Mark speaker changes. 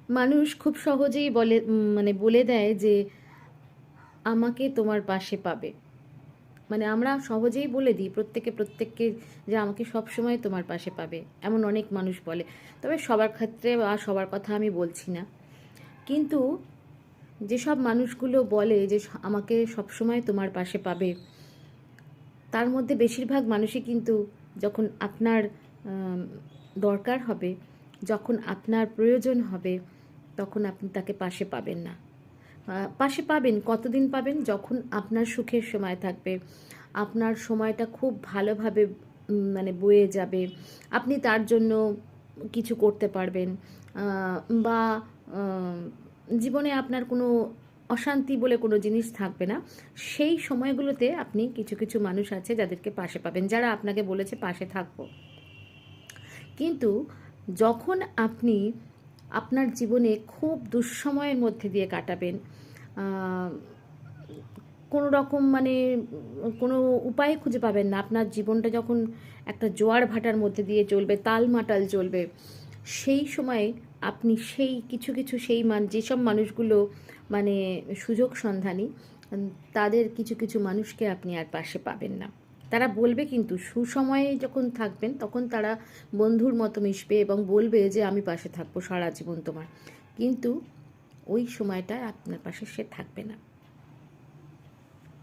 Speaker 1: মানুষ খুব সহজেই বলে মানে বলে দেয় যে আমাকে তোমার পাশে পাবে। মানে আমরা সহজেই বলে দিই প্রত্যেকে প্রত্যেককে যে আমাকে সবসময় তোমার পাশে পাবে, এমন অনেক মানুষ বলে। তবে সবার ক্ষেত্রে বা সবার কথা আমি বলছি না, কিন্তু যেসব মানুষগুলো বলে যে আমাকে সবসময় তোমার পাশে পাবে, তার মধ্যে বেশিরভাগ মানুষই কিন্তু যখন আপনার আম, দরকার হবে, যখন আপনার প্রয়োজন হবে, তখন আপনি তাকে পাশে পাবেন না। পাশে পাবেন কতদিন পাবেন? যখন আপনার সুখের সময় থাকবে, আপনার সময়টা খুব ভালোভাবে মানে বয়ে যাবে, আপনি তার জন্য কিছু করতে পারবেন, বা আহ, জীবনে আপনার কোনো অশান্তি বলে কোনো জিনিস থাকবে না। সেই সময়গুলোতে আপনি কিছু কিছু মানুষ আছে যাদেরকে পাশে পাবেন, যারা আপনাকে বলেছে পাশে থাকবো। কিন্তু যখন আপনি আপনার জীবনে খুব দুঃসময়ের মধ্যে দিয়ে কাটাবেন, আহ, কোনো রকম মানে কোনো উপায় খুঁজে পাবেন না, আপনার জীবনটা যখন একটা জোয়ার ভাটার মধ্যে দিয়ে চলবে, তালমাটাল চলবে, সেই সময়ে আপনি সেই কিছু কিছু সেই যেসব মানুষগুলো মানে সুযোগ সন্ধানী, তাদের কিছু কিছু মানুষকে আপনি আর পাশে পাবেন না। তারা বলবে, কিন্তু সুসময়ে যখন থাকবেন তখন তারা বন্ধুর মতো মিশবে এবং বলবে যে আমি পাশে থাকবো সারা জীবন তোমার, কিন্তু ওই সময়টা আপনার পাশে সে থাকবে না।